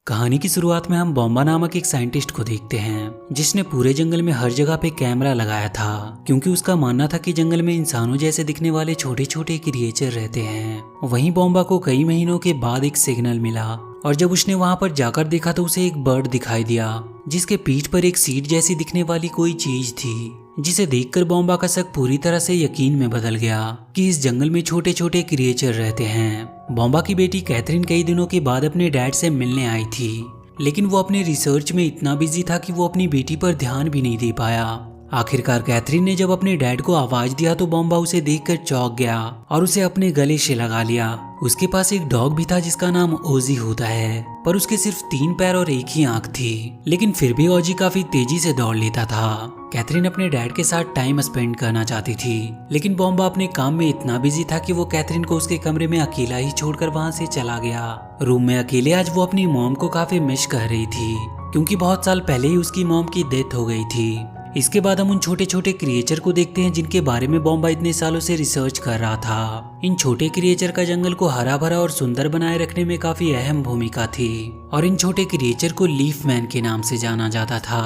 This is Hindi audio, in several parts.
कहानी की शुरुआत में हम बॉम्बा नामक एक साइंटिस्ट को देखते हैं जिसने पूरे जंगल में हर जगह पे कैमरा लगाया था क्योंकि उसका मानना था कि जंगल में इंसानों जैसे दिखने वाले छोटे छोटे क्रिएचर रहते हैं। वहीं बॉम्बा को कई महीनों के बाद एक सिग्नल मिला और जब उसने वहां पर जाकर देखा तो उसे एक बर्ड दिखाई दिया जिसके पीठ पर एक सीट जैसी दिखने वाली कोई चीज थी, जिसे देखकर बॉम्बा का शक पूरी तरह से यकीन में बदल गया कि इस जंगल में छोटे छोटे क्रिएचर रहते हैं। बॉम्बा की बेटी कैथरीन कई दिनों के बाद अपने डैड से मिलने आई थी, लेकिन वो अपने रिसर्च में इतना बिजी था कि वो अपनी बेटी पर ध्यान भी नहीं दे पाया। आखिरकार कैथरीन ने जब अपने डैड को आवाज दिया तो बॉम्बा उसे देखकर चौंक गया और उसे अपने गले से लगा लिया। उसके पास एक डॉग भी था जिसका नाम ओजी होता है, पर उसके सिर्फ 3 पैर और एक ही आंख थी, लेकिन फिर भी ओजी काफी तेजी से दौड़ लेता था। कैथरीन अपने डैड के साथ टाइम स्पेंड करना चाहती थी, लेकिन बॉम्बा अपने काम में इतना बिजी था कि वो कैथरीन को उसके कमरे में अकेला ही छोड़कर वहां से चला गया। रूम में अकेले आज वो अपनी मॉम को काफी मिस कर रही थी क्योंकि बहुत साल पहले ही उसकी मॉम की डेथ हो गई थी। इसके बाद हम उन छोटे छोटे क्रिएचर को देखते हैं जिनके बारे में बॉम्बा इतने सालों से रिसर्च कर रहा था। इन छोटे क्रिएचर का जंगल को हरा भरा और सुंदर बनाए रखने में काफी अहम भूमिका थी और इन छोटे क्रिएचर को लीफ मैन के नाम से जाना जाता था।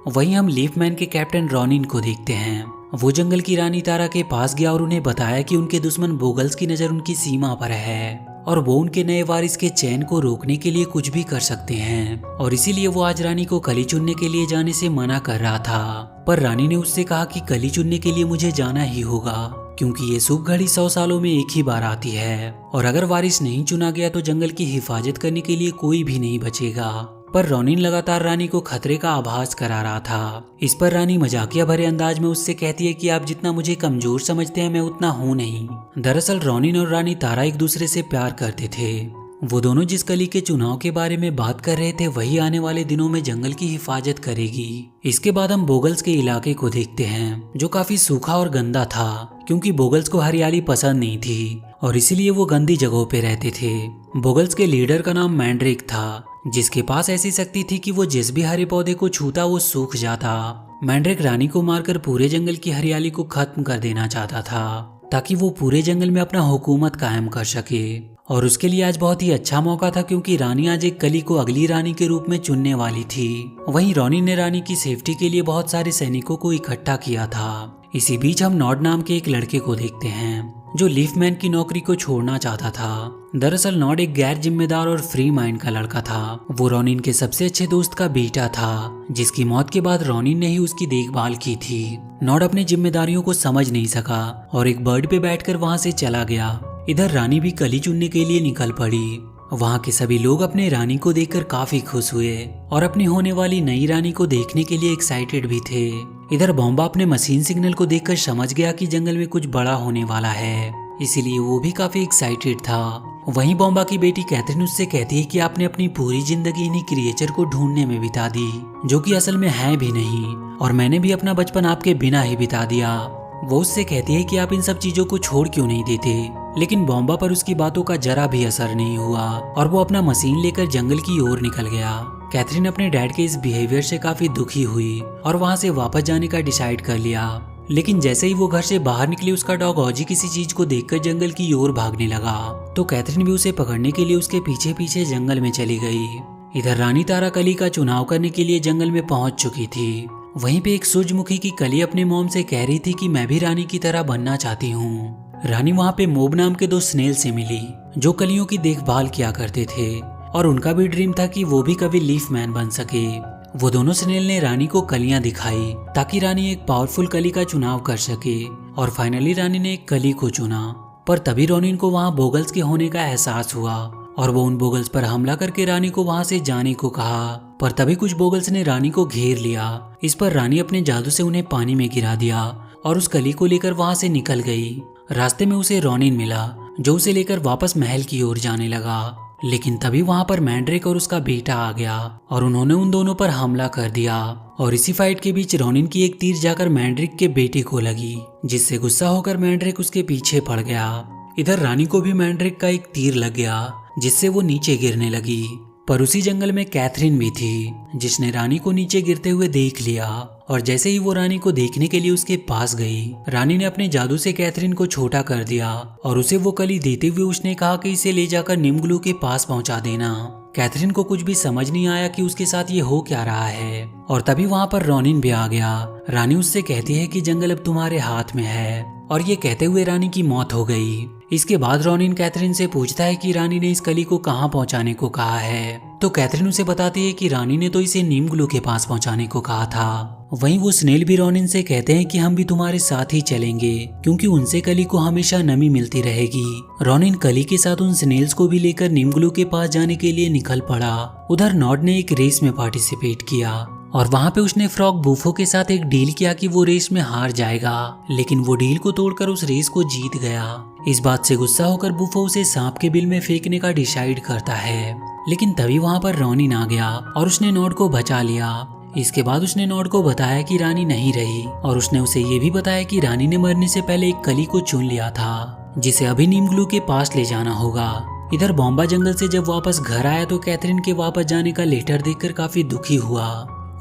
वहीं हम लीफ मैन के कैप्टन रॉनिन को देखते हैं। वो जंगल की रानी तारा के पास गया और उन्हें बताया कि उनके दुश्मन बोगल्स की नजर उनकी सीमा पर है और वो उनके नए वारिस के चैन को रोकने के लिए कुछ भी कर सकते हैं, और इसीलिए वो आज रानी को कली चुनने के लिए जाने से मना कर रहा था। पर रानी ने उससे कहा कि कली चुनने के लिए मुझे जाना ही होगा क्योंकि ये शुभ घड़ी 100 सालों में एक ही बार आती है और अगर वारिस नहीं चुना गया तो जंगल की हिफाजत करने के लिए कोई भी नहीं बचेगा। पर रॉनिन लगातार रानी को खतरे का आभास करा रहा था। इस पर रानी मजाकिया भरे अंदाज में उससे कहती है कि आप जितना मुझे कमजोर समझते हैं मैं उतना हूँ नहीं। दरअसल रॉनिन और रानी तारा एक दूसरे से प्यार करते थे। वो दोनों जिस कली के चुनाव के बारे में बात कर रहे थे वही आने वाले दिनों में जंगल की हिफाजत करेगी। इसके बाद हम बोगल्स के इलाके को देखते हैं जो काफी सूखा और गंदा था क्योंकि बोगल्स को हरियाली पसंद नहीं थी और इसीलिए वो गंदी जगहों पे रहते थे। बोगल्स के लीडर का नाम मैंड्रिक था जिसके पास ऐसी शक्ति थी कि वो जिस भी हरे पौधे को छूता वो सूख जाता। मैंड्रिक रानी को मारकर पूरे जंगल की हरियाली को खत्म कर देना चाहता था ताकि वो पूरे जंगल में अपना हुकूमत कायम कर सके, और उसके लिए आज बहुत ही अच्छा मौका था क्योंकि रानी आज एक कली को अगली रानी के रूप में चुनने वाली थी। वहीं रॉनिन ने रानी की सेफ्टी के लिए बहुत सारे सैनिकों को इकट्ठा किया था। इसी बीच हम नॉड नाम के एक लड़के को देखते हैं जो लीफमैन की नौकरी को छोड़ना चाहता था। दरअसल नॉड एक गैर जिम्मेदार और फ्री माइंड का लड़का था। वो रॉनिन के सबसे अच्छे दोस्त का बेटा था जिसकी मौत के बाद रॉनिन ने ही उसकी देखभाल की थी। नॉड अपनी जिम्मेदारियों को समझ नहीं सका और एक बर्ड पे बैठकर वहां से चला गया। इधर रानी भी कली चुनने के लिए निकल पड़ी। वहाँ के सभी लोग अपने रानी को देखकर काफी खुश हुए और अपनी होने वाली नई रानी को देखने के लिए एक्साइटेड भी थे। इधर बॉम्बा अपने मशीन सिग्नल को देखकर समझ गया कि जंगल में कुछ बड़ा होने वाला है, इसीलिए वो भी काफी एक्साइटेड था। वहीं बॉम्बा की बेटी कैथरीन उससे कहती है कि आपने अपनी पूरी जिंदगी इन्हीं क्रिएचर को ढूंढने में बिता दी जो कि असल में है भी नहीं, और मैंने भी अपना बचपन आपके बिना ही बिता दिया। वो उससे कहती है कि आप इन सब चीजों को छोड़ क्यों नहीं देते, लेकिन बॉम्बा पर उसकी बातों का जरा भी असर नहीं हुआ और वो अपना मशीन लेकर जंगल की ओर निकल गया। कैथरीन अपने डैड के इस बिहेवियर से काफी दुखी हुई और वहां से वापस जाने का डिसाइड कर लिया, लेकिन जैसे ही वो घर से बाहर निकली उसका डॉग ओजी किसी चीज को देखकर जंगल की ओर भागने लगा, तो कैथरीन भी उसे पकड़ने के लिए उसके पीछे पीछे जंगल में चली गई। इधर रानी तारा कली का चुनाव करने के लिए जंगल में पहुंच चुकी थी। वहीं पे एक सूरजमुखी की कली अपने मॉम से कह रही थी कि मैं भी रानी की तरह बनना चाहती हूँ। रानी वहाँ पे मोब नाम के 2 स्नेल से मिली जो कलियों की देखभाल किया करते थे और उनका भी ड्रीम था कि वो भी कभी लीफ मैन बन सके। वो दोनों स्नेल ने रानी को कलियां दिखाई ताकि रानी एक पावरफुल कली का चुनाव कर सके, और फाइनली रानी ने एक कली को चुना। पर तभी रॉनिन को वहाँ बोगल्स के होने का एहसास हुआ और वो उन बोगल्स पर हमला करके रानी को वहां से जाने को कहा, पर तभी कुछ बोगल्स ने रानी को घेर लिया। इस पर रानी अपने जादू से उन्हें पानी में गिरा दिया और उस कली को लेकर वहां से निकल गई। रास्ते में उसे रॉनिन मिला जो उसे लेकर वापस महल की ओर जाने लगा, लेकिन तभी वहां पर मैंड्रिक और उसका बेटा आ गया और उन्होंने उन दोनों पर हमला कर दिया। और इसी फाइट के बीच रॉनिन की एक तीर जाकर मैंड्रिक के बेटे को लगी, जिससे गुस्सा होकर मैंड्रिक उसके पीछे पड़ गया। इधर रानी को भी मैंड्रिक का एक तीर लग गया जिससे वो नीचे गिरने लगी। पर उसी जंगल में कैथरीन भी थी जिसने रानी को नीचे गिरते हुए देख लिया और जैसे ही वो रानी को देखने के लिए उसके पास गई, रानी ने अपने जादू से कैथरीन को छोटा कर दिया और उसे वो कली देते हुए उसने कहा कि इसे ले जाकर निम्गलू के पास पहुंचा देना। कैथरीन को कुछ भी समझ नहीं आया कि उसके साथ ये हो क्या रहा है। और तभी वहाँ पर रॉनिन भी आ गया। रानी उससे कहती है कि जंगल अब तुम्हारे हाथ में है, और ये कहते हुए रानी की मौत हो गई। इसके बाद रॉनिन कैथरीन से पूछता है कि रानी ने इस कली को कहाँ पहुँचाने को कहा है। तो कैथरीन उसे बताती है कि रानी ने तो इसे नीम ग्लू के पास पहुँचाने को कहा था। वहीं वो स्नेल भी रॉनिन से कहते हैं कि हम भी तुम्हारे साथ ही चलेंगे, क्योंकि उनसे कली को हमेशा नमी मिलती रहेगी। रॉनिन कली के साथ उन स्नेल्स को भी लेकर नीम ग्लू के पास जाने के लिए निकल पड़ा। उधर नॉड ने एक रेस में पार्टिसिपेट किया और वहाँ पे उसने फ्रॉग बूफो के साथ एक डील किया कि वो रेस में हार जाएगा, लेकिन वो डील को तोड़कर उस रेस को जीत गया। इस बात से गुस्सा होकर बूफो उसे सांप के बिल में फेंकने का डिसाइड करता है, लेकिन तभी वहाँ पर रॉनिन आ गया और उसने नॉड को बचा लिया। इसके बाद उसने नॉड को बताया कि रानी नहीं रही, और उसने उसे ये भी बताया कि रानी ने मरने से पहले एक कली को चुन लिया था, जिसे अभी नीम ग्लू के पास ले जाना होगा। इधर बॉम्बा जंगल से जब वापस घर आया तो कैथरीन के वापस जाने का लेटर देखकर काफी दुखी हुआ।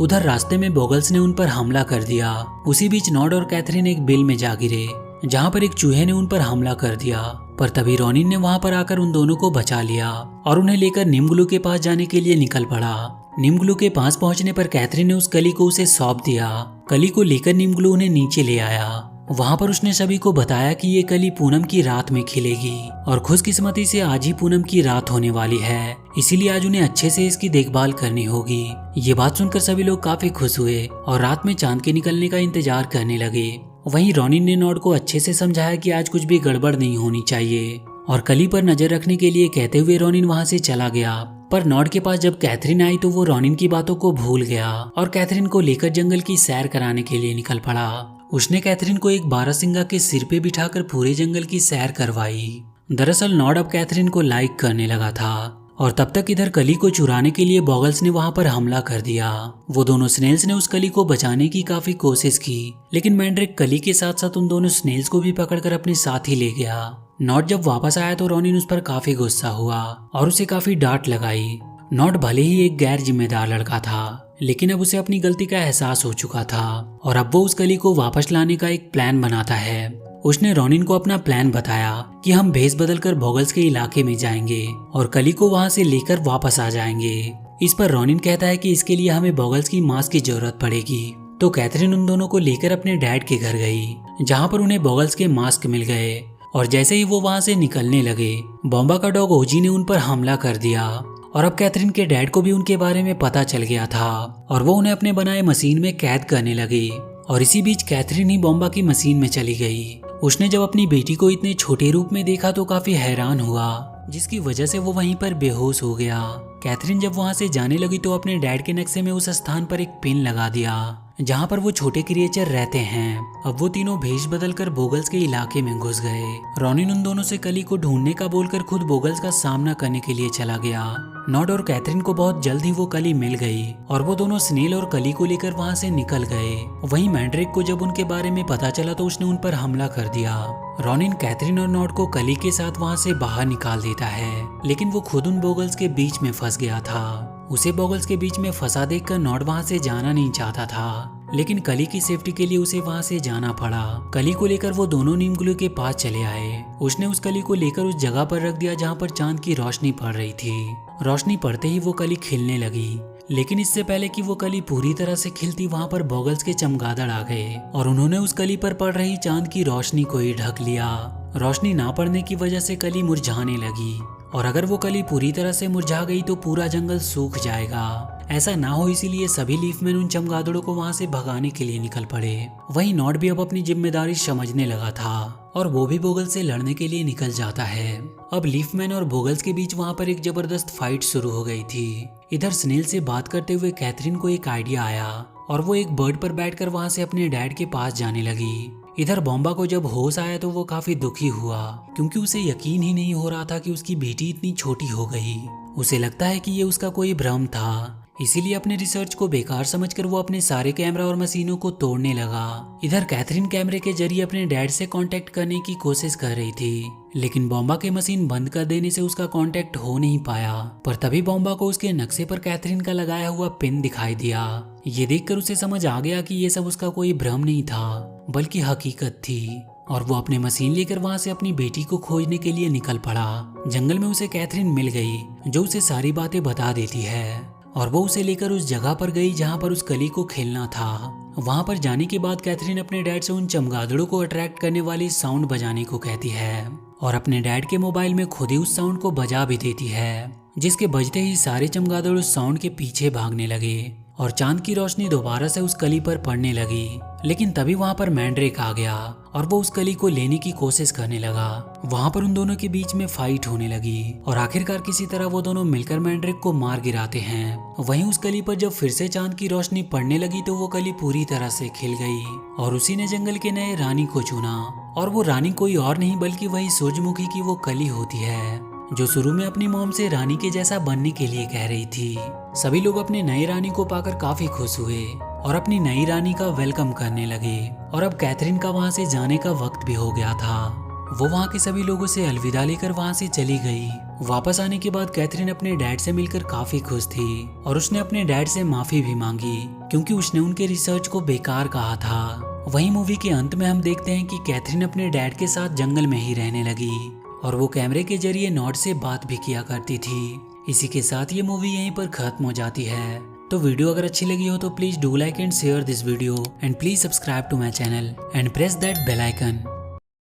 उधर रास्ते में बॉगल्स ने उन पर हमला कर दिया। उसी बीच नॉड और कैथरीन एक बिल में जा गिरे, जहाँ पर एक चूहे ने उन पर हमला कर दिया। पर तभी रॉनिन ने वहाँ पर आकर उन दोनों को बचा लिया और उन्हें लेकर नीम ग्लू के पास जाने के लिए निकल पड़ा। नीम ग्लू के पास पहुंचने पर कैथरीन ने उस कली को उसे सौंप दिया। कली को लेकर नीम ग्लू उन्हें नीचे ले आया। वहाँ पर उसने सभी को बताया कि ये कली पूनम की रात में खिलेगी, और खुशकिस्मती से आज ही पूनम की रात होने वाली है, इसीलिए आज उन्हें अच्छे से इसकी देखभाल करनी होगी। ये बात सुनकर सभी लोग काफी खुश हुए और रात में चांद के निकलने का इंतजार करने लगे। वहीं रॉनिन ने नॉड को अच्छे से समझाया कि आज कुछ भी गड़बड़ नहीं होनी चाहिए, और कली पर नजर रखने के लिए कहते हुए रॉनिन वहाँ से चला गया। पर नॉड के पास जब कैथरीन आई तो वो रॉनिन की बातों को भूल गया और कैथरीन को लेकर जंगल की सैर कराने के लिए निकल पड़ा। उसने कैथरीन को एक बारहसिंगा के सिर पे बिठाकर पूरे जंगल की सैर करवाई। दरअसल नॉड अब कैथरीन को लाइक करने लगा था, और तब तक इधर कली को चुराने के लिए बॉगल्स ने वहां पर हमला कर दिया। वो दोनों स्नेल्स ने उस कली को बचाने की काफी कोशिश की, लेकिन मैंड्रिक कली के साथ साथ उन दोनों स्नेल्स को भी पकड़कर अपने साथ ही ले गया। नॉड जब वापस आया तो रॉनिन उस पर काफी गुस्सा हुआ और उसे काफी डांट लगाई। नॉड भले ही एक गैर जिम्मेदार लड़का था, लेकिन अब उसे अपनी गलती का एहसास हो चुका था, और अब वो उस कली को वापस लाने का एक प्लान बनाता है। उसने रॉनिन को अपना प्लान बताया कि हम भेस बदलकर बॉगल्स के इलाके में जाएंगे और कली को वहां से लेकर वापस आ जाएंगे। इस पर रॉनिन कहता है कि इसके लिए हमें बॉगल्स की मास्क की जरूरत पड़ेगी। तो कैथरीन उन दोनों को लेकर अपने डैड के घर गई, जहाँ पर उन्हें बॉगल्स के मास्क मिल गए, और जैसे ही वो वहां से निकलने लगे, बॉम्बा का डॉग ओजी ने उन पर हमला कर दिया। और अब कैथरीन के डैड को भी उनके बारे में पता चल गया था, और वो उन्हें अपने बनाए मशीन में कैद करने लगे। और इसी बीच कैथरीन ही बॉम्बा की मशीन में चली गई। उसने जब अपनी बेटी को इतने छोटे रूप में देखा तो काफी हैरान हुआ, जिसकी वजह से वो वहीं पर बेहोश हो गया। कैथरीन जब वहां से जाने लगी तो अपने डैड के नक्शे में उस स्थान पर एक पिन लगा दिया जहाँ पर वो छोटे क्रिएचर रहते हैं। अब वो तीनों भेष बदलकर बोगल्स के इलाके में घुस गए। रॉनिन उन दोनों से कली को ढूंढने का बोलकर खुद बोगल्स का सामना करने के लिए चला गया। नॉड और कैथरीन को बहुत जल्द ही वो कली मिल गई और वो दोनों स्नेल और कली को लेकर वहाँ से निकल गए। वहीं मैंड्रिक को जब उनके बारे में पता चला तो उसने उन पर हमला कर दिया। रॉनिन कैथरीन और नॉड को कली के साथ वहाँ से बाहर निकाल देता है, लेकिन वो खुद उन बोगल्स के बीच में फंस गया था। उसे बॉगल्स के बीच में फंसा देखकर नॉड वहां से जाना नहीं चाहता था, लेकिन कली की सेफ्टी के लिए उसे वहां से जाना पड़ा। कली को लेकर वो दोनों नीम ग्लू के पास चले आए। उसने उस कली को लेकर उस जगह पर रख दिया जहां पर चांद की रोशनी पड़ रही थी। रोशनी पड़ते ही वो कली खिलने लगी, लेकिन इससे पहले कि वो कली पूरी तरह से खिलती वहां पर बॉगल्स के चमगादड़ आ गए और उन्होंने उस कली पर पड़ रही चांद की रोशनी को ही ढक लिया। रोशनी ना पड़ने की वजह से कली मुरझाने लगी, और अगर वो कली पूरी तरह से मुरझा गई तो पूरा जंगल सूख जाएगा। ऐसा ना हो इसीलिए सभी लीफमैन उन चमगादड़ों को वहां से भगाने के लिए निकल पड़े। वहीं नॉड भी अब अपनी जिम्मेदारी समझने लगा था और वो भी बोगल से लड़ने के लिए निकल जाता है। अब लीफमैन और बोगल्स के बीच वहां पर एक जबरदस्त फाइट शुरू हो गई थी। इधर स्नेल से बात करते हुए कैथरीन को एक आइडिया आया और वो एक बर्ड पर बैठकर वहां से अपने डैड के पास जाने लगी। इधर बॉम्बा को जब होश आया तो वो काफी दुखी हुआ, क्योंकि उसे यकीन ही नहीं हो रहा था कि उसकी बेटी इतनी छोटी हो गई। उसे लगता है कि ये उसका कोई भ्रम था, इसीलिए अपने रिसर्च को बेकार समझकर वो अपने सारे कैमरा और मशीनों को तोड़ने लगा। इधर कैथरीन कैमरे के जरिए अपने डैड से कांटेक्ट करने की कोशिश कर रही थी, लेकिन बॉम्बा के मशीन बंद कर देने से उसका कांटेक्ट हो नहीं पाया। पर तभी बॉम्बा को उसके नक्शे पर कैथरीन का लगाया हुआ पिन दिखाई दिया। ये देखकर उसे समझ आ गया कि ये सब उसका कोई भ्रम नहीं था बल्कि हकीकत थी। और वो अपने मशीन लेकर वहाँ से अपनी बेटी को खोजने के लिए निकल पड़ा। जंगल में उसे कैथरीन मिल गई जो उसे सारी बातें बता देती है और वो उसे लेकर उस जगह पर गई जहाँ पर उस कली को खेलना था। वहाँ पर जाने के बाद कैथरीन अपने डैड से उन चमगादड़ों को अट्रैक्ट करने वाली साउंड बजाने को कहती है और अपने डैड के मोबाइल में खुद ही उस साउंड को बजा भी देती है, जिसके बजते ही सारे चमगादड़ उस साउंड के पीछे भागने लगे और चांद की रोशनी दोबारा से उस कली पर पड़ने लगी। लेकिन तभी वहाँ पर मैंड्रेक आ गया और वो उस कली को लेने की कोशिश करने लगा। वहाँ पर उन दोनों के बीच में फाइट होने लगी और आखिरकार किसी तरह वो दोनों मिलकर मैंड्रेक को मार गिराते हैं। वहीं उस कली पर जब फिर से चांद की रोशनी पड़ने लगी तो वो कली पूरी तरह से खिल गई और उसी ने जंगल के नए रानी को चुना। और वो रानी कोई और नहीं बल्कि वही सूरजमुखी की वो कली होती है जो शुरू में अपनी मॉम से रानी के जैसा बनने के लिए कह रही थी। सभी लोग अपने नई रानी को पाकर काफी खुश हुए और अपनी नई रानी का वेलकम करने लगे और अब कैथरीन का वहां से जाने का वक्त भी हो गया था। वो वहां के सभी लोगों से अलविदा लेकर वहां से चली गई। वापस आने के बाद कैथरीन अपने डैड से मिलकर काफी खुश थी और उसने अपने डैड से माफी भी मांगी क्योंकि उसने उनके रिसर्च को बेकार कहा था। वहीं मूवी के अंत में हम देखते हैं कि कैथरीन अपने डैड के साथ जंगल में ही रहने लगी और वो कैमरे के जरिए नॉट से बात भी किया करती थी। इसी के साथ ये मूवी यहीं पर खत्म हो जाती है। तो वीडियो अगर अच्छी लगी हो तो please do like and share this video and please subscribe to my channel and press that bell icon.